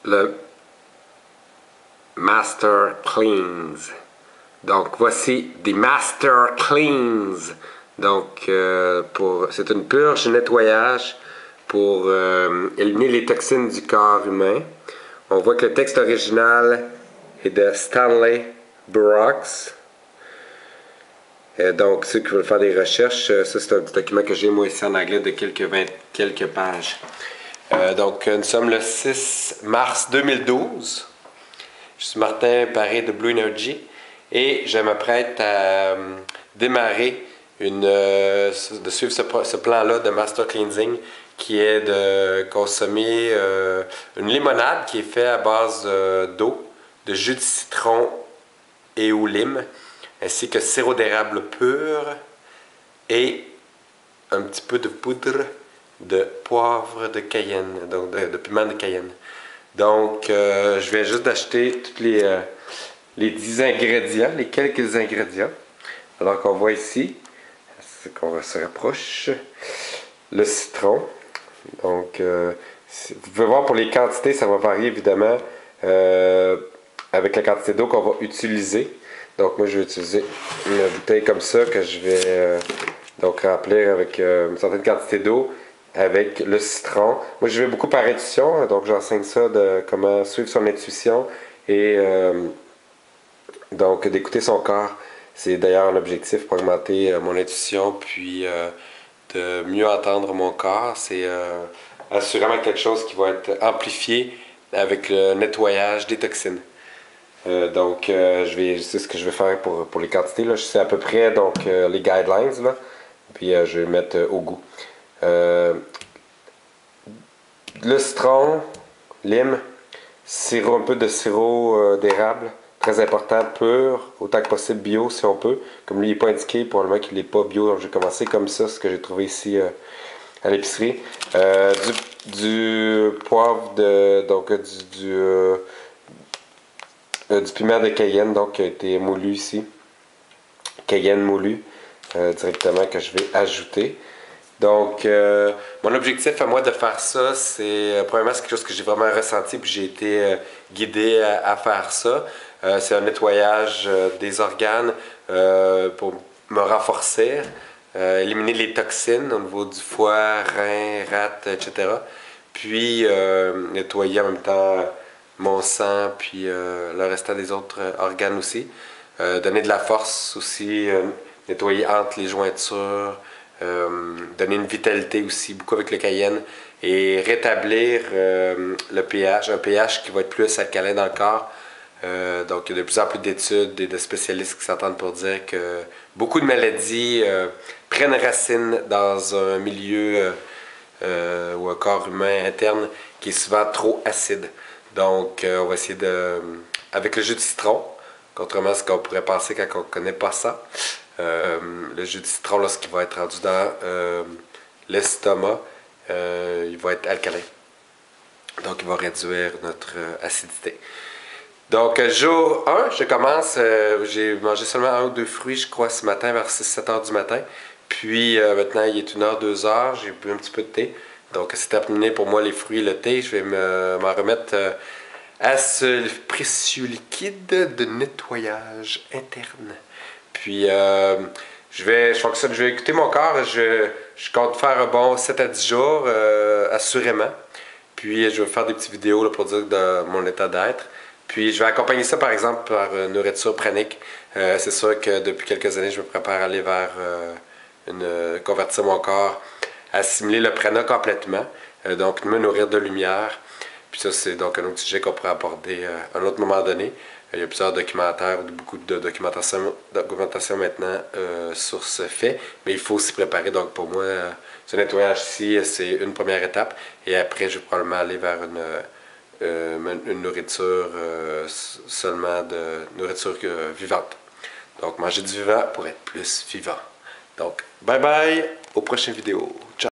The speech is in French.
le Master Cleans. Donc voici des Master Cleans. Donc c'est une purge nettoyage pour éliminer les toxines du corps humain. On voit que le texte original est de Stanley Burroughs. Donc ceux qui veulent faire des recherches, ça c'est un petit document que j'ai moi ici en anglais de quelques pages. Donc nous sommes le 6 mars 2012. Je suis Martin Paré de Blue Energy et je m'apprête à démarrer de suivre ce plan-là de Master Cleansing qui est de consommer une limonade qui est faite à base d'eau, de jus de citron et ou lime, ainsi que sirop d'érable pur et un petit peu de poudre de poivre de Cayenne, donc de piment de Cayenne. Donc, je viens juste d'acheter tous les 10 ingrédients, les quelques ingrédients. Alors qu'on voit ici, c'est qu'on se rapproche, le citron. Donc, vous pouvez voir pour les quantités, ça va varier évidemment avec la quantité d'eau qu'on va utiliser. Donc, moi, je vais utiliser une bouteille comme ça que je vais donc remplir avec une certaine quantité d'eau. Avec le citron. Moi, je vais beaucoup par intuition, donc j'enseigne ça de comment suivre son intuition et donc d'écouter son corps. C'est d'ailleurs l'objectif pour augmenter mon intuition, puis de mieux entendre mon corps. C'est assurément quelque chose qui va être amplifié avec le nettoyage des toxines. C'est ce que je vais faire pour les quantités. Là. Je sais à peu près donc, les guidelines, là, puis je vais mettre au goût. Le citron, lime, un peu de sirop d'érable, très important, pur, autant que possible bio si on peut. Comme lui, il n'est pas indiqué, probablement qu'il n'est pas bio, donc j'ai commencé comme ça, ce que j'ai trouvé ici à l'épicerie. Du poivre, du piment de Cayenne, donc qui a été moulu ici. Cayenne moulu, directement que je vais ajouter. Donc, mon objectif à moi de faire ça, c'est, premièrement, c'est quelque chose que j'ai vraiment ressenti, puis j'ai été guidé à faire ça. C'est un nettoyage des organes pour me renforcer, éliminer les toxines au niveau du foie, rein, rate, etc. Puis, nettoyer en même temps mon sang, puis le restant des autres organes aussi. Donner de la force aussi, nettoyer entre les jointures. Donner une vitalité aussi, beaucoup avec le cayenne, et rétablir le pH, un pH qui va être plus alcalin dans le corps. Donc, il y a de plus en plus d'études et de spécialistes qui s'entendent pour dire que beaucoup de maladies prennent racine dans un milieu ou un corps humain interne qui est souvent trop acide. Donc, on va essayer avec le jus de citron, contrairement à ce qu'on pourrait penser quand on ne connaît pas ça. Le jus de citron, lorsqu'il va être rendu dans l'estomac, il va être alcalin. Donc, il va réduire notre acidité. Donc, jour 1, je commence. J'ai mangé seulement 1 ou 2 fruits, je crois, ce matin, vers 6-7 heures du matin. Puis, maintenant, il est 1h, 2h. J'ai bu un petit peu de thé. Donc, c'est terminé pour moi les fruits et le thé. Je vais m'en remettre à ce précieux liquide de nettoyage interne. Puis, je vais écouter mon corps. Je compte faire un bon 7 à 10 jours, assurément. Puis, je vais faire des petites vidéos là, pour dire de mon état d'être. Puis, je vais accompagner ça, par exemple, par une nourriture pranique. C'est sûr que depuis quelques années, je me prépare à aller vers convertir mon corps, assimiler le prana complètement. Donc, me nourrir de lumière. Puis ça, c'est donc un autre sujet qu'on pourrait aborder à un autre moment donné. Il y a plusieurs documentaires, beaucoup de documentation maintenant sur ce fait, mais il faut s'y préparer. Donc pour moi, ce nettoyage-ci, c'est une première étape. Et après, je vais probablement aller vers une nourriture seulement de nourriture vivante. Donc manger du vivant pour être plus vivant. Donc bye bye, aux prochaines vidéos.